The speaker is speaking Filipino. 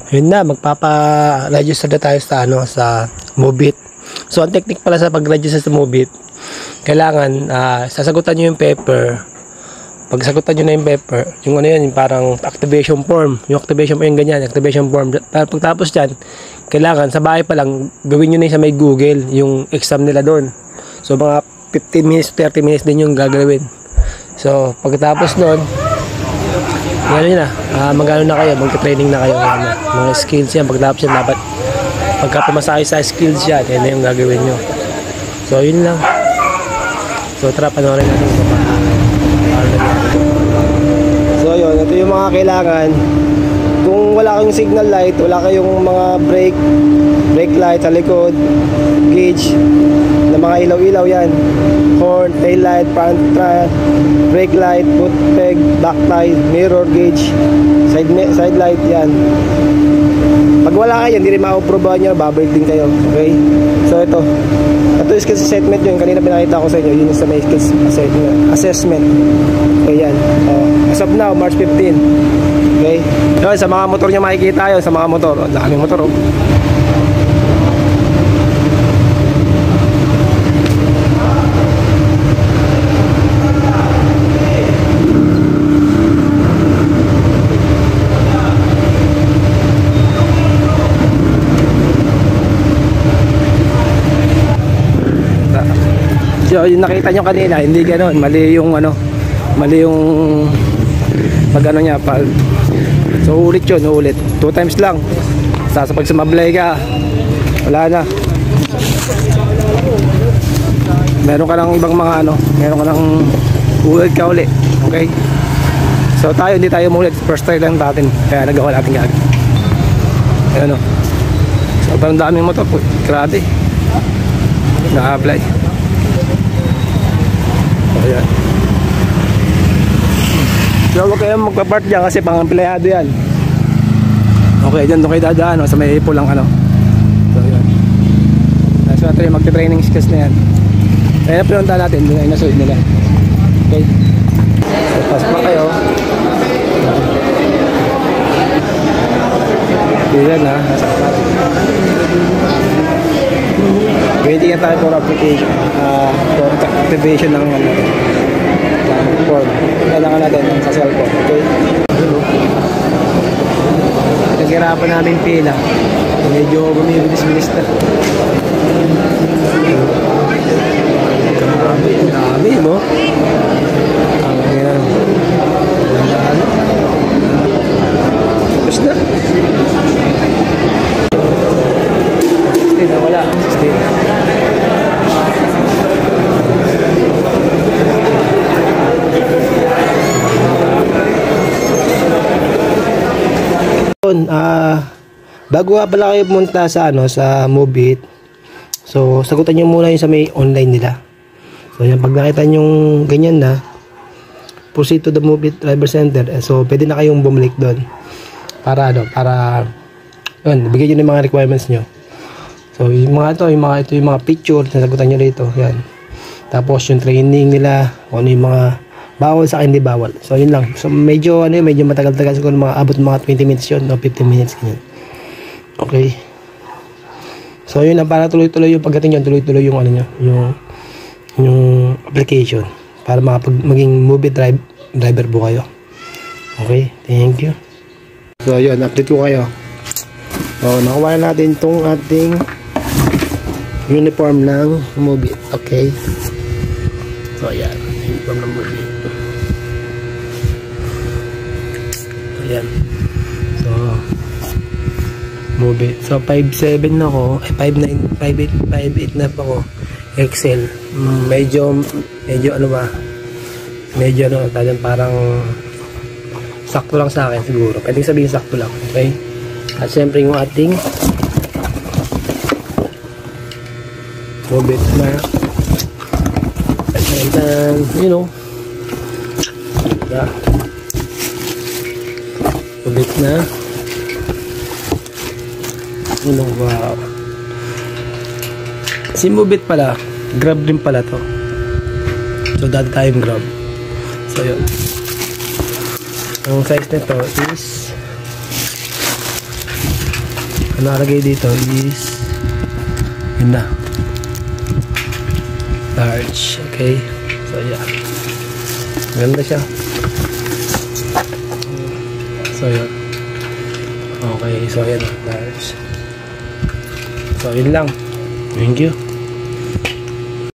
Yun na, magpapa-register na tayo sa sa Mobit. So ang technique pala sa pag-register sa Mobit, kailangan sasagutan nyo yung paper. Pag sagutan nyo na yung paper, yung ano yan, yung parang activation form. Yung activation form, yung ganyan, activation form. Pero pagtapos dyan, kailangan sa bahay pa lang, gawin nyo na yung sa may Google, yung exam nila doon. So mga 15 minutes, 30 minutes din yung gagawin. So pagkatapos doon, gano'n na, magano na kayo, magka-training na kayo. Mga skills yan, pagkatapos yan, dapat pagka pumasahe sa skills yan, yan na yung gagawin nyo. So yun lang. So tara, panoorin natin ito. So yun, ito yung mga kailangan. Kung wala kayong signal light, wala kayong mga brake light sa likod, gauge na mga ilaw-ilaw yan, horn, tail light, front brake light, foot peg, back light, mirror gauge, side light yan. Pag wala kayo, hindi rin ma-approvean nyo, babalik din kayo. Okay? So ito yung skills assessment yun. Kanina pinakita ko sa inyo, yun yung sa may skills assessment. Okay, yan. As of now, March 15. Okay? Yun, sa mga motor nyo makikita yun, sa mga motor. Ang daming motor, oh. So yung nakita nyo kanina, hindi ganoon, mali yung pag ano niya, so ulit yun, ulit 2 times lang. Sa pag sumablay ka, wala na, meron ka ng ibang mga meron ka ng ulit ka uli. Okay, so tayo hindi tayo mulit, first try lang natin, kaya nagawa natin agad. Ayan o, so parang daming motor po, grabe na-apply. Ayan. So huwag kayong magpa-park dyan kasi pang-empleyado yan. Okay, dyan doon kayo dadaan sa may ipo lang So yun, so natin yung magte-training skills na yan. Kaya pinunta natin, doon ay nasunod nila. Okay, so pasok na kayo. Yan nasa natin. Waiting na tayo for application, for activation ng form. Kailangan natin sa cellphone. Okay? Naghirapan namin pila. Medyo bumibilis-bilis na. Marami mo. Ayan. Tapos na. 16 na wala. 16. Bago nga pala kayo pumunta sa sa Mobit, so sagutan nyo muna yung sa may online nila. So yan, pag nakita nyo ganyan na, proceed to the Mobit Driver Center. So pwede na kayong bumalik doon para para yun, bigyan nyo ng mga requirements nyo. So yung mga ito yung mga picture na sagutan nyo rito. Yan. Tapos yung training nila, kung ano yung mga bawal sa akin, hindi bawal. So yun lang. So medyo medyo matagal-tagal siguro, mga abot mga 20 minutes yun o 15 minutes ganyan. Okay. So yun lang, para tuloy-tuloy yung pagdating nyo, tuloy-tuloy yung yung application para maging Mobit driver po kayo. Okay, thank you. So yun, update ko kayo. So nakuha na natin itong ating uniform ng Mobit. Okay. So ayan, uniform ng Mobit. Ayan. So Mobit. So 5'7" na ako, 5'9", 5'8" na pa ako. Excel. Medyo talagang parang sakto lang sa akin siguro. Pwedeng sabihin sakto lang. Okay? At syempre yung ating Mobit na Mobit na wow. Si Mobit pala, Grab din pala to. So dati tayong Grab. So yun, ang size nito is Ang nakalagay dito is yun na, large. Okay, so yeah, ganda siya. So yun, okay, so yan, large. So yun lang, thank you.